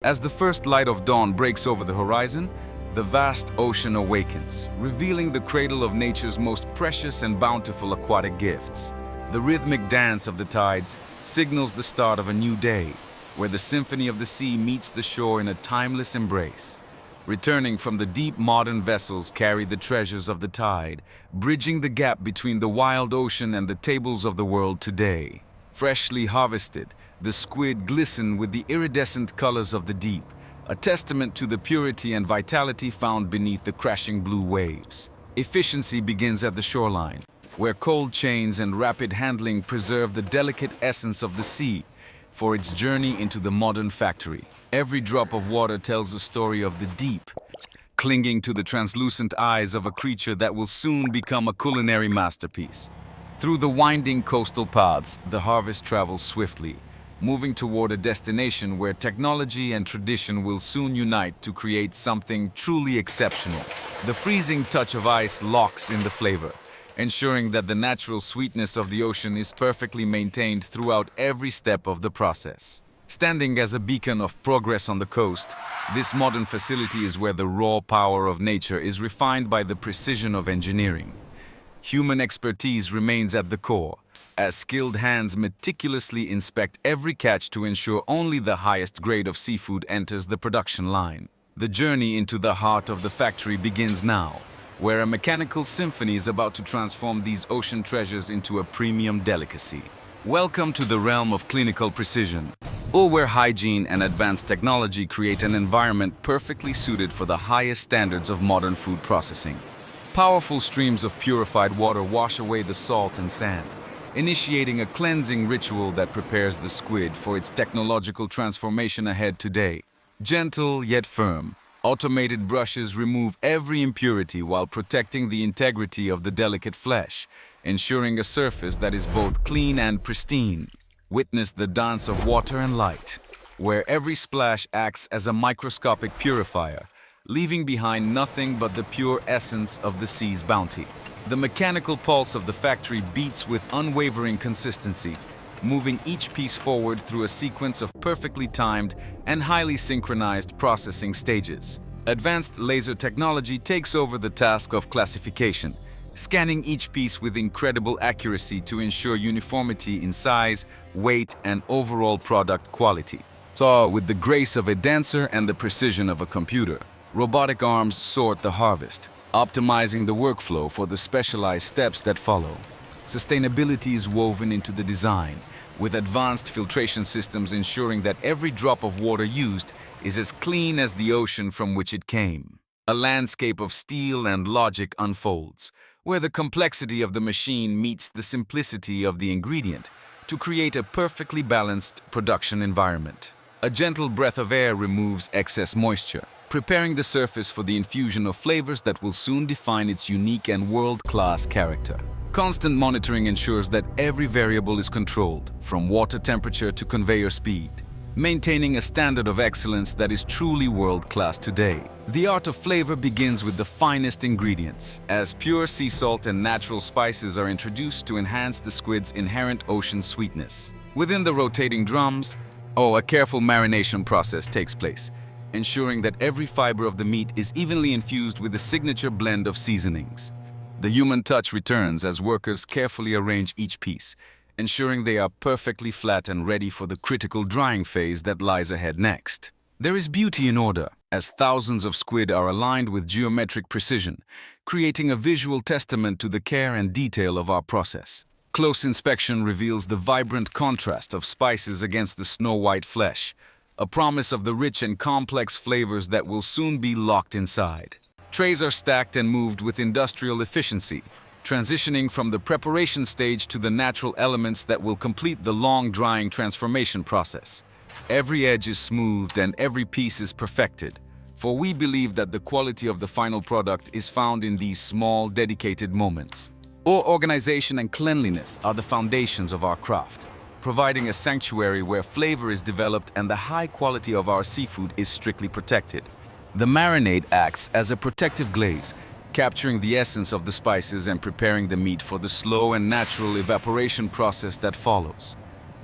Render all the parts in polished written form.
As the first light of dawn breaks over the horizon, the vast ocean awakens, revealing the cradle of nature's most precious and bountiful aquatic gifts. The rhythmic dance of the tides signals the start of a new day, where the symphony of the sea meets the shore in a timeless embrace. Returning from the deep, modern vessels carry the treasures of the tide, bridging the gap between the wild ocean and the tables of the world today. Freshly harvested, the squid glisten with the iridescent colors of the deep, a testament to the purity and vitality found beneath the crashing blue waves. Efficiency begins at the shoreline, where cold chains and rapid handling preserve the delicate essence of the sea for its journey into the modern factory. Every drop of water tells a story of the deep, clinging to the translucent eyes of a creature that will soon become a culinary masterpiece. Through the winding coastal paths, the harvest travels swiftly, moving toward a destination where technology and tradition will soon unite to create something truly exceptional. The freezing touch of ice locks in the flavor, ensuring that the natural sweetness of the ocean is perfectly maintained throughout every step of the process. Standing as a beacon of progress on the coast, this modern facility is where the raw power of nature is refined by the precision of engineering. Human expertise remains at the core, as skilled hands meticulously inspect every catch to ensure only the highest grade of seafood enters the production line. The journey into the heart of the factory begins now, where a mechanical symphony is about to transform these ocean treasures into a premium delicacy. Welcome to the realm of clinical precision, or where hygiene and advanced technology create an environment perfectly suited for the highest standards of modern food processing. Powerful streams of purified water wash away the salt and sand, initiating a cleansing ritual that prepares the squid for its technological transformation ahead today. Gentle yet firm, automated brushes remove every impurity while protecting the integrity of the delicate flesh, ensuring a surface that is both clean and pristine. Witness the dance of water and light, where every splash acts as a microscopic purifier, leaving behind nothing but the pure essence of the sea's bounty. The mechanical pulse of the factory beats with unwavering consistency, moving each piece forward through a sequence of perfectly timed and highly synchronized processing stages. Advanced laser technology takes over the task of classification, scanning each piece with incredible accuracy to ensure uniformity in size, weight, and overall product quality. So, with the grace of a dancer and the precision of a computer, robotic arms sort the harvest, optimizing the workflow for the specialized steps that follow. Sustainability is woven into the design, with advanced filtration systems ensuring that every drop of water used is as clean as the ocean from which it came. A landscape of steel and logic unfolds, where the complexity of the machine meets the simplicity of the ingredient to create a perfectly balanced production environment. A gentle breath of air removes excess moisture, preparing the surface for the infusion of flavors that will soon define its unique and world-class character. Constant monitoring ensures that every variable is controlled, from water temperature to conveyor speed, maintaining a standard of excellence that is truly world-class today. The art of flavor begins with the finest ingredients, as pure sea salt and natural spices are introduced to enhance the squid's inherent ocean sweetness. Within the rotating drums, a careful marination process takes place, ensuring that every fiber of the meat is evenly infused with a signature blend of seasonings. The human touch returns as workers carefully arrange each piece, ensuring they are perfectly flat and ready for the critical drying phase that lies ahead next. There is beauty in order, as thousands of squid are aligned with geometric precision, creating a visual testament to the care and detail of our process. Close inspection reveals the vibrant contrast of spices against the snow-white flesh, a promise of the rich and complex flavors that will soon be locked inside. Trays are stacked and moved with industrial efficiency, transitioning from the preparation stage to the natural elements that will complete the long drying transformation process. Every edge is smoothed and every piece is perfected, for we believe that the quality of the final product is found in these small, dedicated moments. Organization and cleanliness are the foundations of our craft, providing a sanctuary where flavor is developed and the high quality of our seafood is strictly protected. The marinade acts as a protective glaze, capturing the essence of the spices and preparing the meat for the slow and natural evaporation process that follows.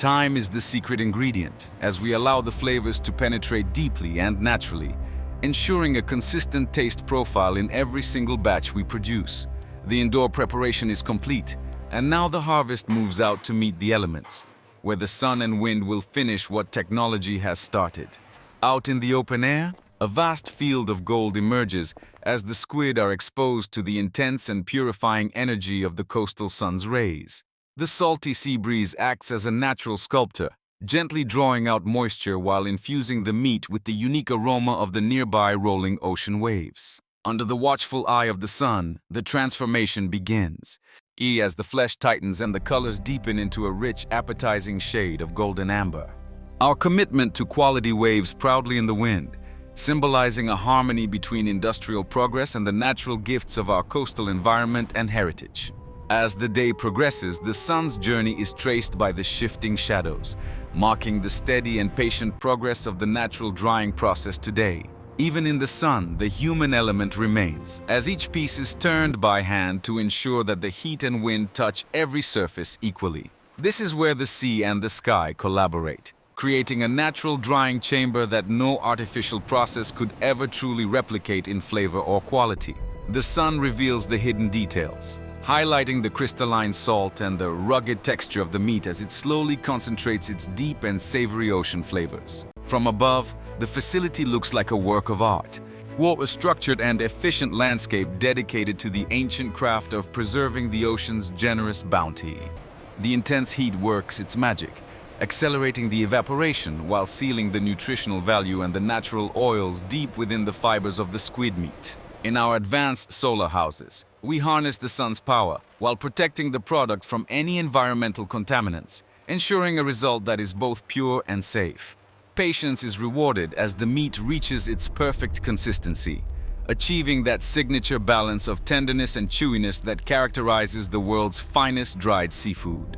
Time is the secret ingredient, as we allow the flavors to penetrate deeply and naturally, ensuring a consistent taste profile in every single batch we produce. The indoor preparation is complete, and now the harvest moves out to meet the elements, where the sun and wind will finish what technology has started. Out in the open air, a vast field of gold emerges as the squid are exposed to the intense and purifying energy of the coastal sun's rays. The salty sea breeze acts as a natural sculptor, gently drawing out moisture while infusing the meat with the unique aroma of the nearby rolling ocean waves. Under the watchful eye of the sun, the transformation begins, as the flesh tightens and the colors deepen into a rich, appetizing shade of golden amber. Our commitment to quality waves proudly in the wind, symbolizing a harmony between industrial progress and the natural gifts of our coastal environment and heritage. As the day progresses, the sun's journey is traced by the shifting shadows, marking the steady and patient progress of the natural drying process today. Even in the sun, the human element remains, as each piece is turned by hand to ensure that the heat and wind touch every surface equally. This is where the sea and the sky collaborate, creating a natural drying chamber that no artificial process could ever truly replicate in flavor or quality. The sun reveals the hidden details, highlighting the crystalline salt and the rugged texture of the meat as it slowly concentrates its deep and savory ocean flavors. From above, the facility looks like a work of art, a structured and efficient landscape dedicated to the ancient craft of preserving the ocean's generous bounty. The intense heat works its magic, accelerating the evaporation while sealing the nutritional value and the natural oils deep within the fibers of the squid meat. In our advanced solar houses, we harness the sun's power while protecting the product from any environmental contaminants, ensuring a result that is both pure and safe. Patience is rewarded as the meat reaches its perfect consistency, achieving that signature balance of tenderness and chewiness that characterizes the world's finest dried seafood.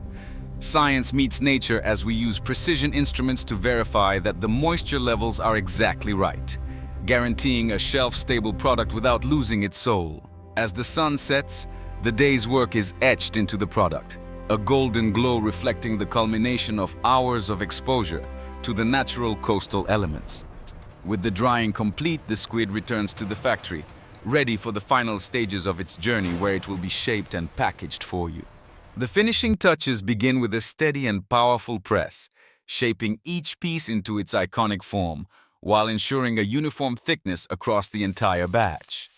Science meets nature as we use precision instruments to verify that the moisture levels are exactly right, guaranteeing a shelf-stable product without losing its soul. As the sun sets, the day's work is etched into the product, a golden glow reflecting the culmination of hours of exposure to the natural coastal elements. With the drying complete, the squid returns to the factory, ready for the final stages of its journey where it will be shaped and packaged for you. The finishing touches begin with a steady and powerful press, shaping each piece into its iconic form, while ensuring a uniform thickness across the entire batch.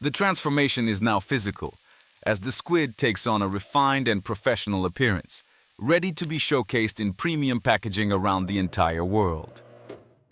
The transformation is now physical, as the squid takes on a refined and professional appearance, ready to be showcased in premium packaging around the entire world.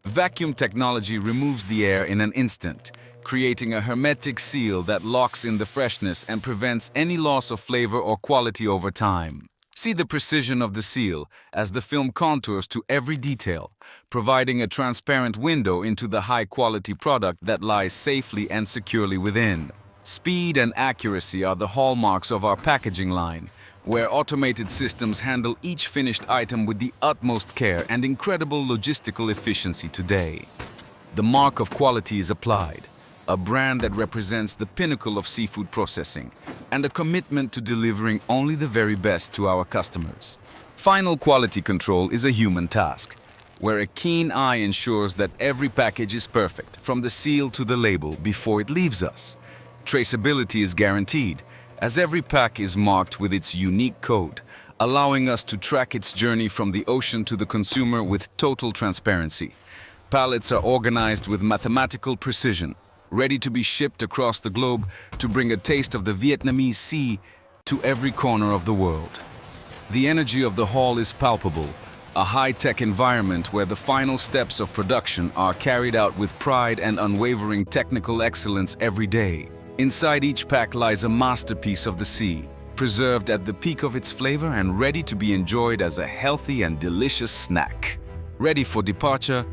Vacuum technology removes the air in an instant, creating a hermetic seal that locks in the freshness and prevents any loss of flavor or quality over time. See the precision of the seal as the film contours to every detail, providing a transparent window into the high-quality product that lies safely and securely within. Speed and accuracy are the hallmarks of our packaging line, where automated systems handle each finished item with the utmost care and incredible logistical efficiency today. The mark of quality is applied, a brand that represents the pinnacle of seafood processing, and a commitment to delivering only the very best to our customers. Final quality control is a human task, where a keen eye ensures that every package is perfect, from the seal to the label, before it leaves us. Traceability is guaranteed, as every pack is marked with its unique code, allowing us to track its journey from the ocean to the consumer with total transparency. Pallets are organized with mathematical precision, ready to be shipped across the globe to bring a taste of the Vietnamese Sea to every corner of the world. The energy of the haul is palpable, a high-tech environment where the final steps of production are carried out with pride and unwavering technical excellence every day. Inside each pack lies a masterpiece of the sea, preserved at the peak of its flavor and ready to be enjoyed as a healthy and delicious snack. Ready for departure?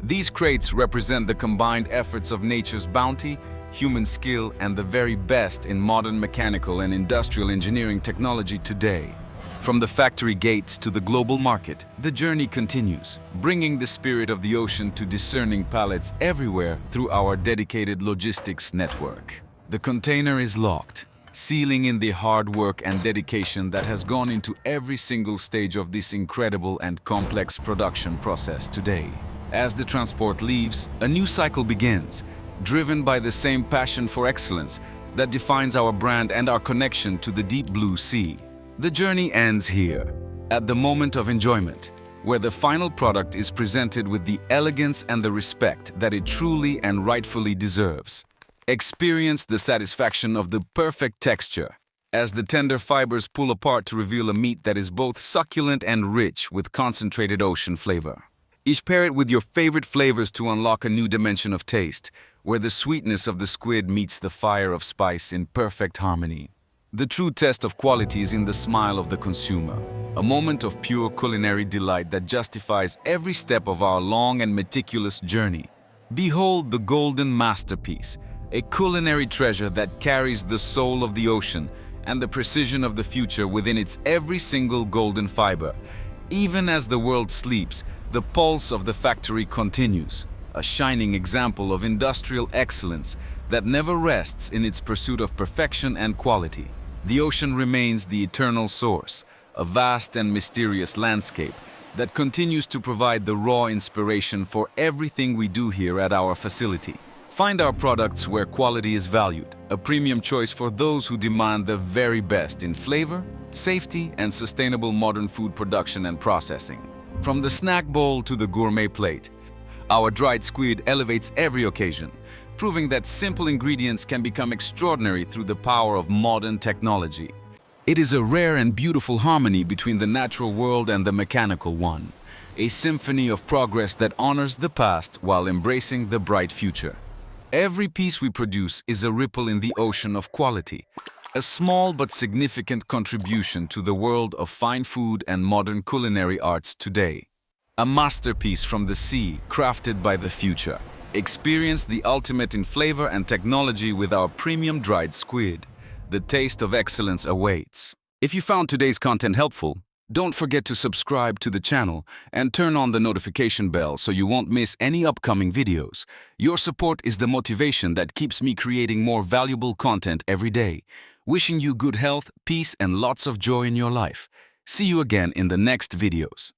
These crates represent the combined efforts of nature's bounty, human skill, and the very best in modern mechanical and industrial engineering technology today. From the factory gates to the global market, the journey continues, bringing the spirit of the ocean to discerning pallets everywhere through our dedicated logistics network. The container is locked, sealing in the hard work and dedication that has gone into every single stage of this incredible and complex production process today. As the transport leaves, a new cycle begins, driven by the same passion for excellence that defines our brand and our connection to the deep blue sea. The journey ends here, at the moment of enjoyment, where the final product is presented with the elegance and the respect that it truly and rightfully deserves. Experience the satisfaction of the perfect texture, as the tender fibers pull apart to reveal a meat that is both succulent and rich with concentrated ocean flavor. Pair it with your favorite flavors to unlock a new dimension of taste, where the sweetness of the squid meets the fire of spice in perfect harmony. The true test of quality is in the smile of the consumer, a moment of pure culinary delight that justifies every step of our long and meticulous journey. Behold the golden masterpiece, a culinary treasure that carries the soul of the ocean and the precision of the future within its every single golden fiber. Even as the world sleeps, the pulse of the factory continues, a shining example of industrial excellence that never rests in its pursuit of perfection and quality. The ocean remains the eternal source, a vast and mysterious landscape that continues to provide the raw inspiration for everything we do here at our facility. Find our products where quality is valued, a premium choice for those who demand the very best in flavor, safety, and sustainable modern food production and processing. From the snack bowl to the gourmet plate, our dried squid elevates every occasion, proving that simple ingredients can become extraordinary through the power of modern technology. It is a rare and beautiful harmony between the natural world and the mechanical one, a symphony of progress that honors the past while embracing the bright future. Every piece we produce is a ripple in the ocean of quality, a small but significant contribution to the world of fine food and modern culinary arts today. A masterpiece from the sea, crafted by the future. Experience the ultimate in flavor and technology with our premium dried squid. The taste of excellence awaits. If you found today's content helpful, don't forget to subscribe to the channel and turn on the notification bell so you won't miss any upcoming videos. Your support is the motivation that keeps me creating more valuable content every day. Wishing you good health, peace, and lots of joy in your life. See you again in the next videos.